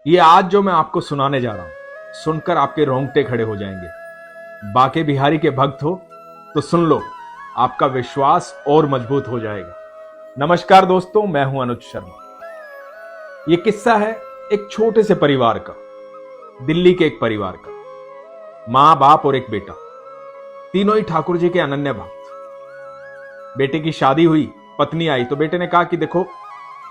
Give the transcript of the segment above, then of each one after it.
ये आज जो मैं आपको सुनाने जा रहा हूं, सुनकर आपके रोंगटे खड़े हो जाएंगे। बाके बिहारी के भक्त हो तो सुन लो, आपका विश्वास और मजबूत हो जाएगा। नमस्कार दोस्तों, मैं हूं अनुज शर्मा। ये किस्सा है एक छोटे से परिवार का, दिल्ली के एक परिवार का। मां, बाप और एक बेटा, तीनों ही ठाकुर जी के अनन्य भक्त। बेटे की शादी हुई, पत्नी आई तो बेटे ने कहा कि देखो,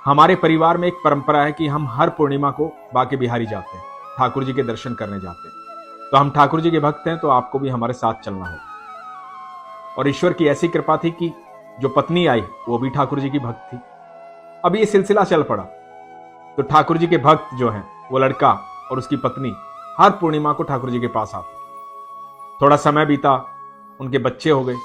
हमारे परिवार में एक परंपरा है कि हम हर पूर्णिमा को बाके बिहारी जाते हैं, ठाकुर जी के दर्शन करने जाते हैं। तो हम ठाकुर जी के भक्त हैं, तो आपको भी हमारे साथ चलना होगा। और ईश्वर की ऐसी कृपा थी कि जो पत्नी आई वो भी ठाकुर जी की भक्त थी। अब ये सिलसिला चल पड़ा, तो ठाकुर जी के भक्त जो हैं, वो लड़का और उसकी पत्नी हर पूर्णिमा को ठाकुर जी के पास आते। थोड़ा समय बीता, उनके बच्चे हो गए।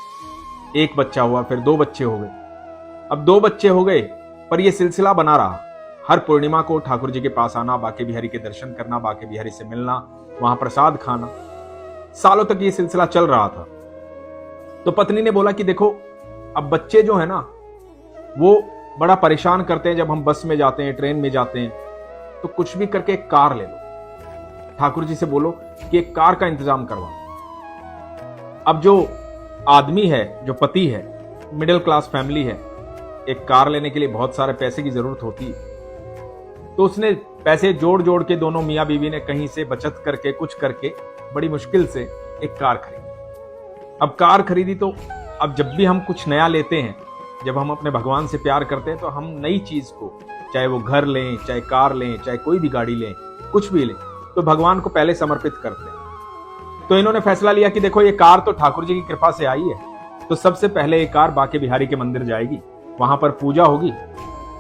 एक बच्चा हुआ, फिर 2 बच्चे हो गए। अब 2 बच्चे हो गए, पर यह सिलसिला बना रहा। हर पूर्णिमा को ठाकुर जी के पास आना, बाके बिहारी के दर्शन करना, बाके बिहारी से मिलना, वहां प्रसाद खाना। सालों तक ये सिलसिला चल रहा था। तो पत्नी ने बोला कि देखो, अब बच्चे जो है ना, वो बड़ा परेशान करते हैं। जब हम बस में जाते हैं, ट्रेन में जाते हैं, तो कुछ भी करके एक कार ले लो। ठाकुर जी से बोलो कि एक कार का इंतजाम करवा। अब जो आदमी है, जो पति है, मिडिल क्लास फैमिली है, एक कार लेने के लिए बहुत सारे पैसे की जरूरत होती है। तो उसने पैसे जोड़ जोड़ के, दोनों मियां बीवी ने कहीं से बचत करके, कुछ करके, बड़ी मुश्किल से एक कार खरीदी। अब कार खरीदी तो अब जब भी हम कुछ नया लेते हैं, जब हम अपने भगवान से प्यार करते हैं, तो हम नई चीज को, चाहे वो घर लें, चाहे कार लें, चाहे कोई भी गाड़ी लें, कुछ भी लें, तो भगवान को पहले समर्पित करते हैं। तो इन्होंने फैसला लिया कि देखो, ये कार तो ठाकुर जी की कृपा से आई है, तो सबसे पहले ये कार बाके बिहारी के मंदिर जाएगी, वहां पर पूजा होगी।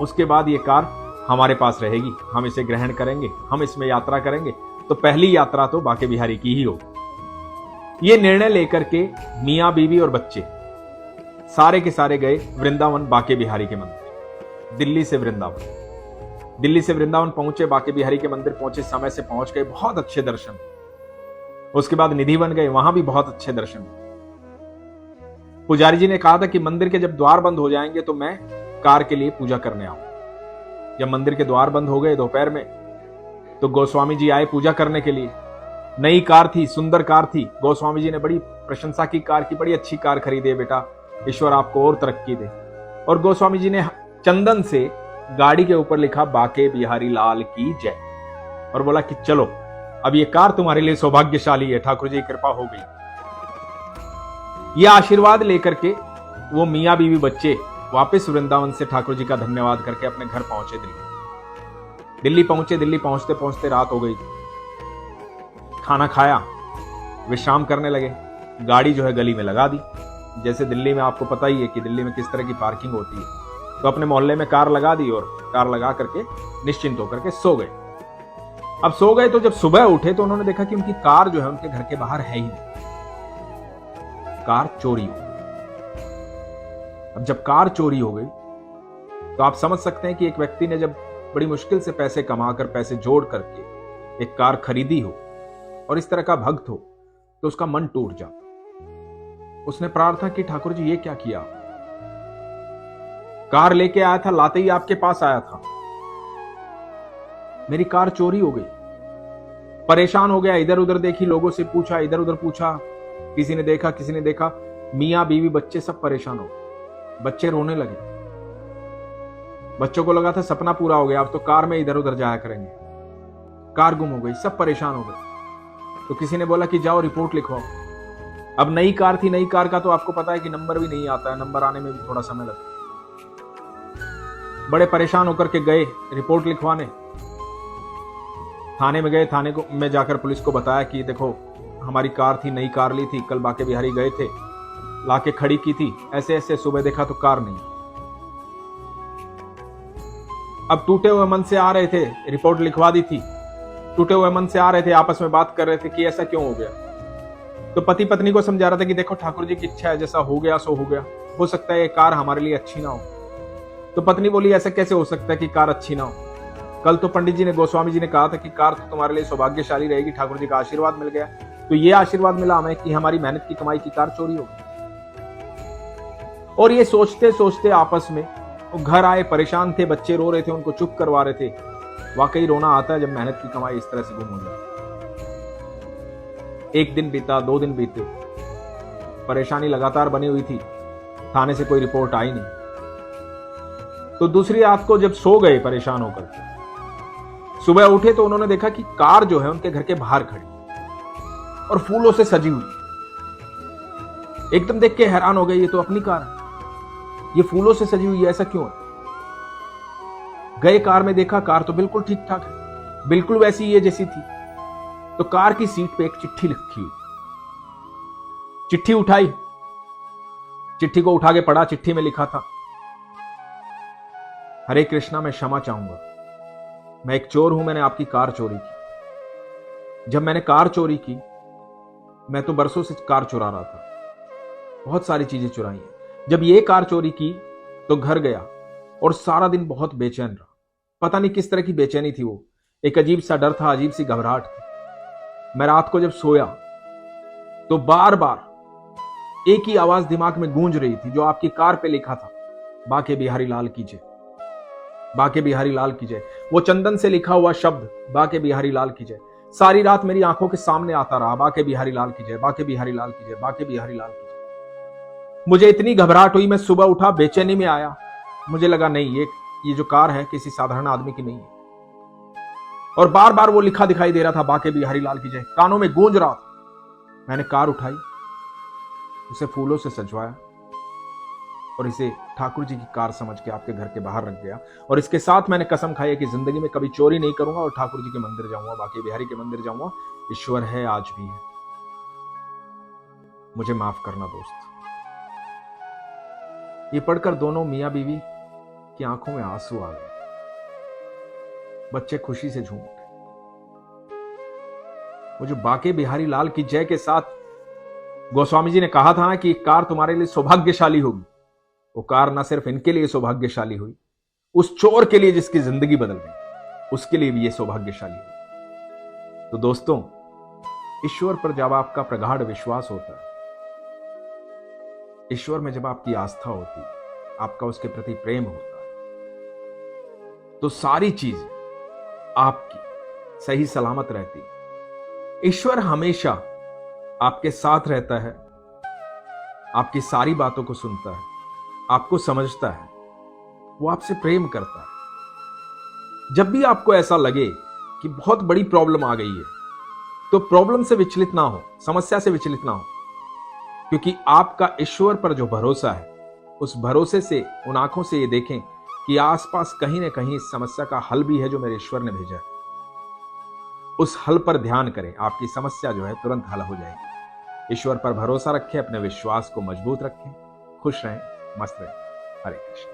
उसके बाद ये कार हमारे पास रहेगी, हम इसे ग्रहण करेंगे, हम इसमें यात्रा करेंगे। तो पहली यात्रा तो बाके बिहारी की ही होगी। ये निर्णय लेकर के मियां बीवी और बच्चे सारे के सारे गए वृंदावन, बाके बिहारी के मंदिर। दिल्ली से वृंदावन पहुंचे, बाके बिहारी के मंदिर पहुंचे, समय से पहुंच गए, बहुत अच्छे दर्शन। उसके बाद निधिवन गए, वहां भी बहुत अच्छे दर्शन। पुजारी जी ने कहा था कि मंदिर के जब द्वार बंद हो जाएंगे तो मैं कार के लिए पूजा करने आऊं। जब मंदिर के द्वार बंद हो गए दोपहर में, तो गोस्वामी जी आए पूजा करने के लिए। नई कार थी, सुंदर कार थी। गोस्वामी जी ने बड़ी प्रशंसा की कार की, बड़ी अच्छी कार खरीदी है बेटा, ईश्वर आपको और तरक्की दे। और गोस्वामी जी ने चंदन से गाड़ी के ऊपर लिखा बाके बिहारी लाल की जय, और बोला कि चलो, अब ये कार तुम्हारे लिए सौभाग्यशाली है, ठाकुर जी की कृपा हो गई। यह आशीर्वाद लेकर के वो मियां बीवी बच्चे वापस वृंदावन से ठाकुर जी का धन्यवाद करके अपने घर पहुंचे। दिल्ली पहुंचे। दिल्ली पहुंचते पहुंचते रात हो गई। खाना खाया, विश्राम करने लगे। गाड़ी जो है गली में लगा दी। जैसे दिल्ली में आपको पता ही है कि दिल्ली में किस तरह की पार्किंग होती है। तो अपने मोहल्ले में कार लगा दी और कार लगा करके निश्चिंत होकर के सो गए। अब सो गए तो जब सुबह उठे तो उन्होंने देखा कि उनकी कार जो है उनके घर के बाहर है ही नहीं। कार चोरी हो गई। अब जब कार चोरी हो गई तो आप समझ सकते हैं कि एक व्यक्ति ने जब बड़ी मुश्किल से पैसे कमाकर, पैसे जोड़ करके एक कार खरीदी हो और इस तरह का भक्त हो, तो उसका मन टूट जाता। उसने प्रार्थना की, ठाकुर जी ये क्या किया? कार लेके आया था, लाते ही आपके पास आया था, मेरी कार चोरी हो गई। परेशान हो गया, इधर उधर देखी, लोगों से पूछा, इधर उधर पूछा, किसी ने देखा, किसी ने देखा। मियां बीवी बच्चे सब परेशान हो गए। बच्चे रोने लगे। बच्चों को लगा था सपना पूरा हो गया, अब तो कार में इधर उधर जाया करेंगे। कार गुम हो गई, सब परेशान हो गए। तो किसी ने बोला कि जाओ रिपोर्ट लिखवाओ। अब नई कार थी, नई कार का तो आपको पता है कि नंबर भी नहीं आता है, नंबर आने में भी थोड़ा समय लगता है। बड़े परेशान होकर के गए रिपोर्ट लिखवाने। थाने में गए, थाने में जाकर पुलिस को बताया कि देखो, हमारी कार थी, नई कार ली थी, कल बाके बिहारी गए थे, लाके खड़ी की थी, ऐसे ऐसे, सुबह देखा तो कार नहीं। अब टूटे हुए मन से आ रहे थे, रिपोर्ट लिखवा दी थी, टूटे हुए मन से आ रहे थे, आपस में बात कर रहे थे कि ऐसा क्यों हो गया। तो पति पत्नी को समझा रहा था कि देखो, ठाकुर जी की इच्छा है, जैसा हो गया सो हो गया, हो सकता है ये कार हमारे लिए अच्छी ना हो। तो पत्नी बोली, ऐसा कैसे हो सकता है कि कार अच्छी ना हो? कल तो पंडित जी ने, गोस्वामी जी ने कहा था कि कार तो तुम्हारे लिए सौभाग्यशाली रहेगी, ठाकुर जी का आशीर्वाद मिल गया। तो ये आशीर्वाद मिला हमें कि हमारी मेहनत की कमाई की कार चोरी हो गई। और ये सोचते सोचते आपस में वो घर आए, परेशान थे, बच्चे रो रहे थे, उनको चुप करवा रहे थे। वाकई रोना आता है जब मेहनत की कमाई इस तरह से गुम हो जाए। एक दिन बीता, 2 दिन बीते, परेशानी लगातार बनी हुई थी, थाने से कोई रिपोर्ट आई नहीं। तो दूसरी रात को जब सो गए परेशान होकर, सुबह उठे तो उन्होंने देखा कि कार जो है उनके घर के बाहर खड़ी और फूलों से सजी हुई। एकदम देख के हैरान हो गए, ये तो अपनी कार है, ये फूलों से सजी हुई है, ऐसा क्यों है? गए कार में, देखा कार तो बिल्कुल ठीक ठाक है, बिल्कुल वैसी है जैसी थी। तो कार की सीट पे एक चिट्ठी लिखी हुई। चिट्ठी उठाई, चिट्ठी को उठा के पढ़ा। चिट्ठी में लिखा था, हरे कृष्णा, मैं क्षमा चाहूंगा, मैं एक चोर हूं, मैंने आपकी कार चोरी की। जब मैंने कार चोरी की, मैं तो बरसों से कार चुरा रहा था, बहुत सारी चीजें चुराई हैं। जब ये कार चोरी की तो घर गया और सारा दिन बहुत बेचैन रहा। पता नहीं किस तरह की बेचैनी थी वो, एक अजीब सा डर था, अजीब सी घबराहट थी। मैं रात को जब सोया तो बार बार एक ही आवाज दिमाग में गूंज रही थी, जो आपकी कार पे लिखा था, बाके बिहारी लाल की जय, बाके बिहारी लाल की जय। वो चंदन से लिखा हुआ शब्द, बाके बिहारी लाल की जय, सारी रात मेरी आंखों के सामने आता रहा, बाके बिहारी लाल की जय, बाके बिहारी लाल की जय, बाके बिहारी लाल की जय। मुझे इतनी घबराहट हुई, मैं सुबह उठा, बेचैनी में आया, मुझे लगा नहीं, ये जो कार है किसी साधारण आदमी की नहीं है। और बार बार वो लिखा दिखाई दे रहा था, बाके बिहारी लाल की जय, कानों में गूंज रहा था। मैंने कार उठाई, उसे फूलों से सजवाया और इसे ठाकुर जी की कार समझ के आपके घर के बाहर रख गया। और इसके साथ मैंने कसम खाई है कि जिंदगी में कभी चोरी नहीं करूंगा और ठाकुर जी के मंदिर जाऊंगा, बाके बिहारी के मंदिर जाऊंगा। ईश्वर है, आज भी है, मुझे माफ करना दोस्त। ये पढ़कर दोनों मियां बीवी की आंखों में आंसू आ गए, बच्चे खुशी से झूम उठे। वो जो बाके बिहारी लाल की जय के साथ गोस्वामी जी ने कहा था ना कि कार तुम्हारे लिए सौभाग्यशाली होगी, वो कार ना सिर्फ इनके लिए सौभाग्यशाली हुई, उस चोर के लिए जिसकी जिंदगी बदल गई, उसके लिए भी ये सौभाग्यशाली हुई। तो दोस्तों, ईश्वर पर जब आपका प्रगाढ़ विश्वास होता है, ईश्वर में जब आपकी आस्था होती है, आपका उसके प्रति प्रेम होता है, तो सारी चीजें आपकी सही सलामत रहती है। ईश्वर हमेशा आपके साथ रहता है, आपकी सारी बातों को सुनता है, आपको समझता है, वो आपसे प्रेम करता है। जब भी आपको ऐसा लगे कि बहुत बड़ी प्रॉब्लम आ गई है, तो प्रॉब्लम से विचलित ना हो, समस्या से विचलित ना हो, क्योंकि आपका ईश्वर पर जो भरोसा है, उस भरोसे से, उन आंखों से ये देखें कि आसपास कहीं ना कहीं इस समस्या का हल भी है जो मेरे ईश्वर ने भेजा है। उस हल पर ध्यान करें, आपकी समस्या जो है तुरंत हल हो जाएगी। ईश्वर पर भरोसा रखें, अपने विश्वास को मजबूत रखें, खुश रहें, मस्त रहें। हरे कृष्ण।